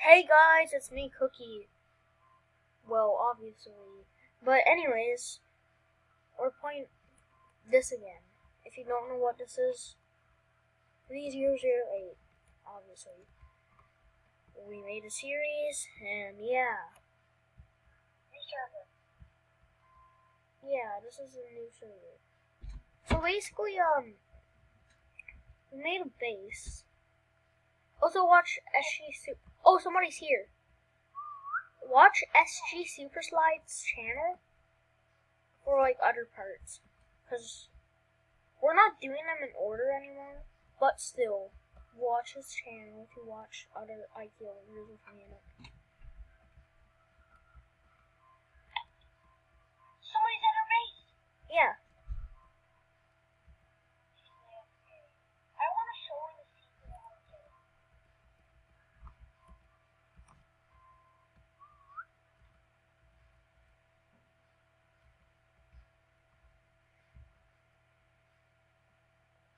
Hey guys, it's me, Cookie. Well, obviously. But anyways, we're playing this again. If you don't know what this is, 3008, obviously. We made a series, and yeah. Yeah, this is a new server. So basically, we made a base. Also watch Oh, somebody's here. Watch sgsuperslide's channel for like other parts, because we're not doing them in order anymore. But still, watch his channel to watch other IKEA reviews with me in it. Somebody's at our base. Yeah. I want to show her the secret out there.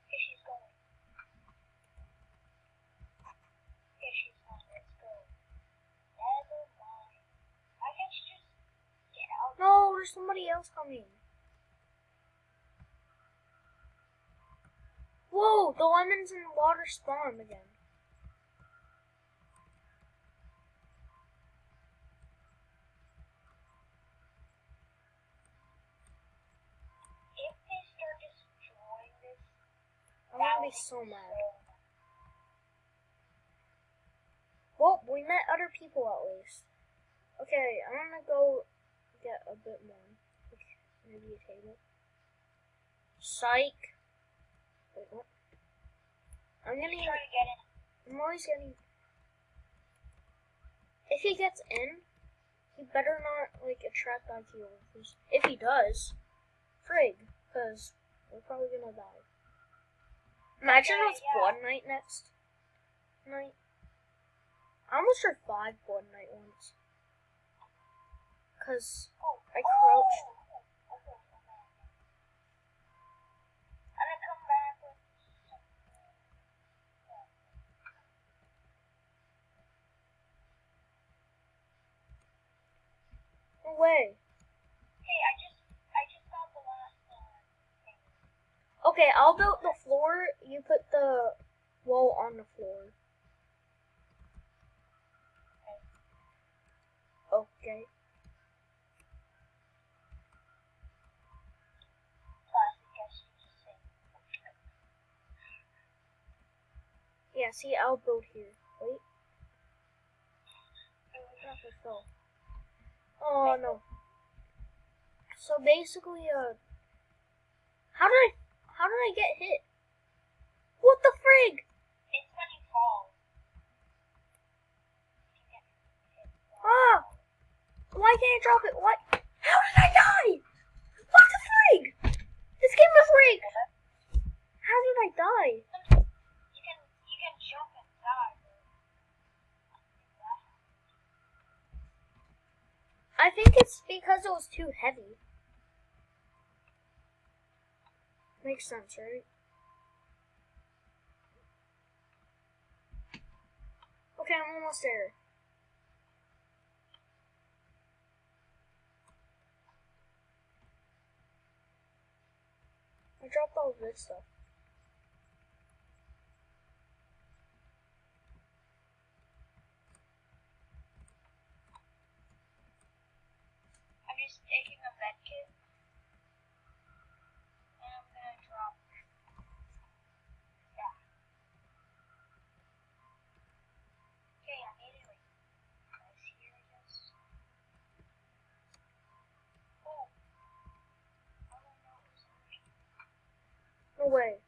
Here she's going. Here she's going. Let's go. Never mind. I guess just get out. No, there's somebody else coming. Whoa, the lemons in the water spawned again. If they start destroying this, I'm gonna be so mad. Well, we met other people at least. Okay, I'm gonna go get a bit more. Maybe a table. Psych. Wait, what? I'm gonna try to get in. I'm always getting. If he gets in, he better not like attract IQ workers. If he does, frig, because we're probably gonna die. Imagine it's Blood Night next night. I almost heard 5 Blood Night once. Cause I crouched. I'm gonna come back with No way. Hey, I just got the last thing. Okay, I'll build the floor. You put the wall on the floor. Okay. Yeah, see, I'll build here. Wait. Oh no. So basically, how did I get hit? What the frig? It's when you fall. Ah! Why can't I drop it? What? How did I die? What the frig? This game is rigged. How did I die? You can jump and die. I think it's because it was too heavy. Makes sense, right? Okay, I'm almost there. I dropped all of this stuff. I'm just taking a med kit. And I'm gonna drop. Yeah. Okay, I need it like here, I guess. Oh. I don't know who's working. No way.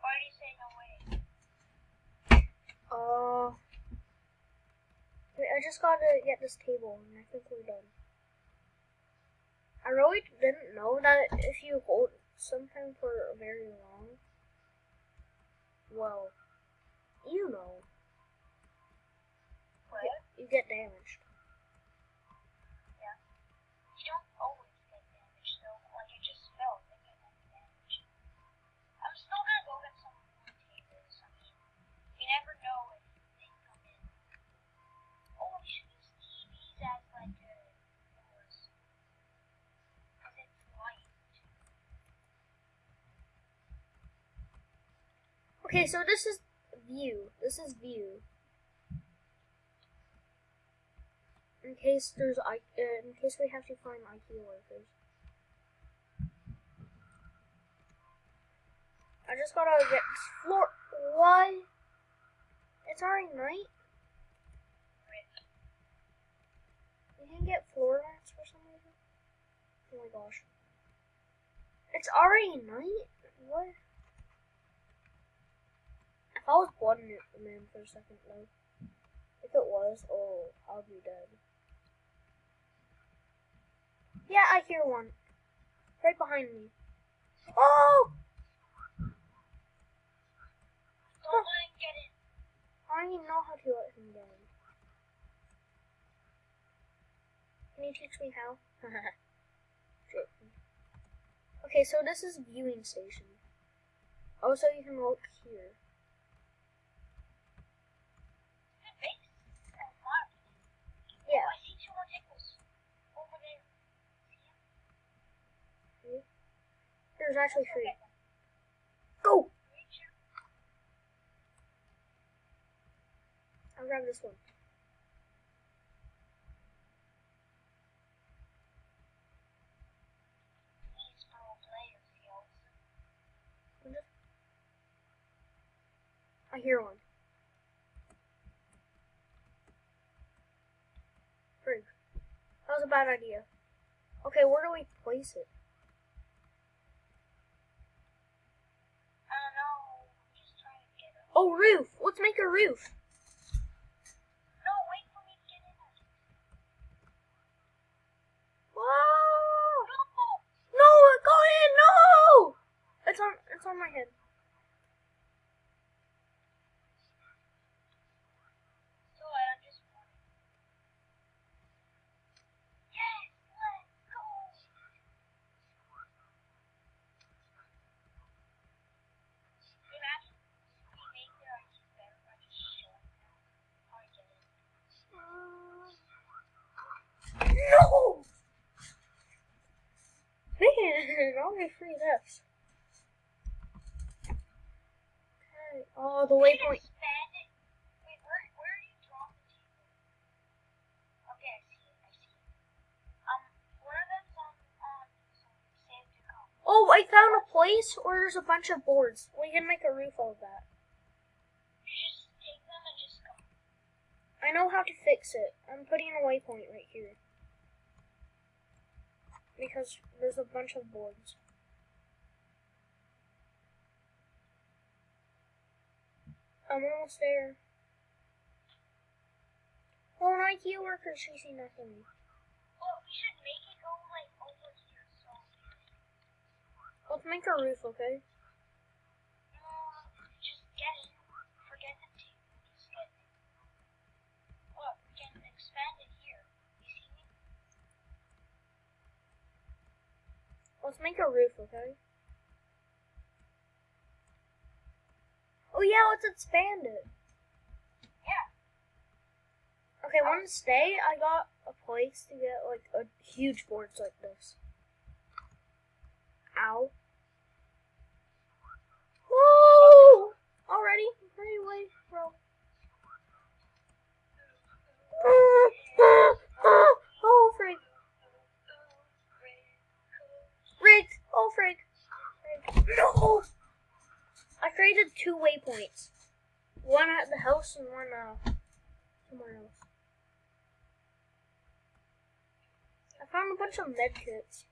Why do you say no way? Wait, I just gotta get this table and I think we're done. I really didn't know that if you hold something for very long, well, you know, What? you get damaged. Yeah. You don't always get damaged though. Like it just fell. They get damaged. Okay, so this is view. This is view. In case we have to find IKEA workers. I just gotta get floor. What? It's already night. You can get floor mats for some reason. Oh my gosh. It's already night? What? I thought it was blood man for a second though. If it was, oh, I'll be dead. Yeah, I hear one. Right behind me. Oh! Don't let him get in. I don't even know how to let him get in. Can you teach me how? Okay, so this is viewing station. Also, you can look here. Yeah. Oh, I see two more tickles over there. There's actually three. Go! I'll grab this one. These pro players, yo. I hear one. Frig. That was a bad idea. Okay, where do we place it? I don't know. I'm just trying to get up. Oh, roof! Let's make a roof. No, wait for me to get in. Whoa! No! No, go in! No! It's on my head. So I'm just running. Yes, let's go. Imagine we make their IQ better by just showing them how to get in. No! Man, I'll get free this. Okay. Oh, the waypoint. Expand it. Wait, where do you drop the table? Okay, I see it. One of them's on save to come. Oh, I found a place where there's a bunch of boards. We can make a roof out of that. You just take them and just go. I know how to fix it. I'm putting a waypoint right here. Because there's a bunch of boards. I'm almost there. Oh, an IKEA worker chasing after me. Well, we should make it go like over here, so. Let's make a roof, okay? Just get it. Forget the table. Just get it. Look, we can expand it here. You see me? Let's make a roof, okay? Oh yeah, let's expand it. Yeah. Okay, want to stay? I got a place to get like a huge boards like this. Ow. Woo! Already? Pretty late, bro. Oh, frig. Rigged. Oh, frig. No! I created 2 waypoints. One at the house and one somewhere else. I found a bunch of med kits.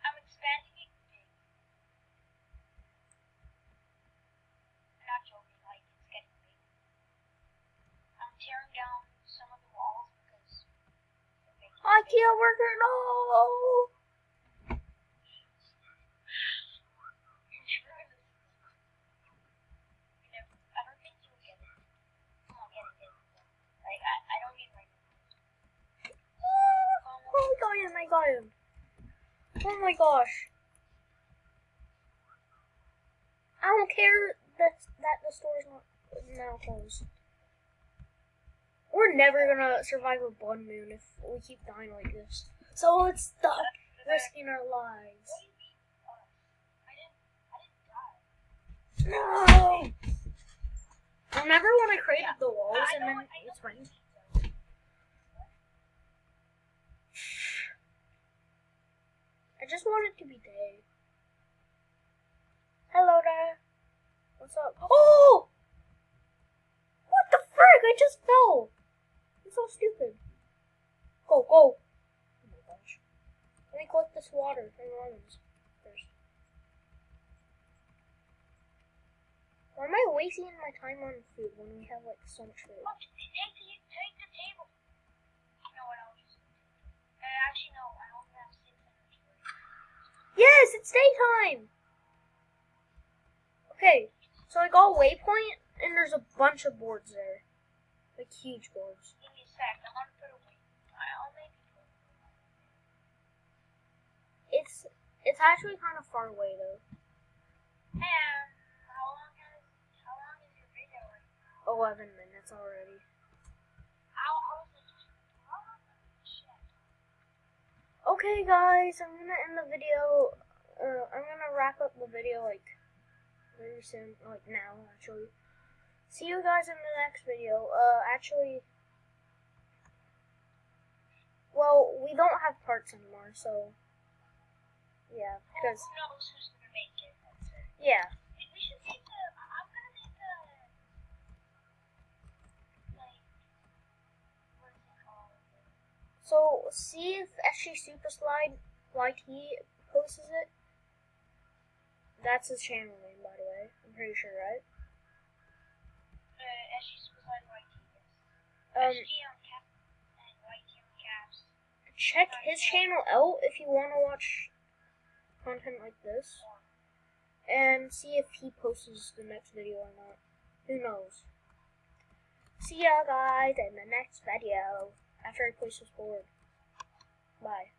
I'm expanding it big. I'm not joking, like, it's getting big. I'm tearing down some of the walls because they're making IKEA worker, no! I don't think you'll get it. You won't get it. Like, I don't need right now. Oh, I got him. Oh my gosh. I don't care that the store's not now closed. We're never gonna survive a blood moon if we keep dying like this. So let's stop risking our lives. What do you mean us? I No! Remember when I created the walls and then it's fine? I just want it to be day. Hello there. What's up? Oh! What the frick? I just fell. I'm so stupid. Go, go. Oh my gosh. Let me collect this water from lemons first. Why am I wasting my time on food when we have like so much food? Look, take the table. You know what else? Actually, no, I only have 6 energy. Yes, it's daytime. Okay, so I got a waypoint and there's a bunch of boards there. Like huge boards. Give me a sec. I want to put away. I'll make it put away. It's actually kind of far away though. And how long is your video? 11 minutes already. How was it? Shit. Okay guys, I'm gonna end the video. I'm gonna wrap up the video like very soon, like now actually. See you guys in the next video. Actually, well, we don't have parts anymore, so yeah, because Who knows who's gonna make it? yeah. We should make I'm gonna make like, what is it called? So see if sgsuperslideYT posts it. That's his channel name, by the way. I'm pretty sure, right? sgsuperslideYT. SG on cap and YT on caps. Check his channel out if you want to watch content like this. And see if he posts the next video or not. Who knows? See ya guys in the next video. After I place this board. Bye.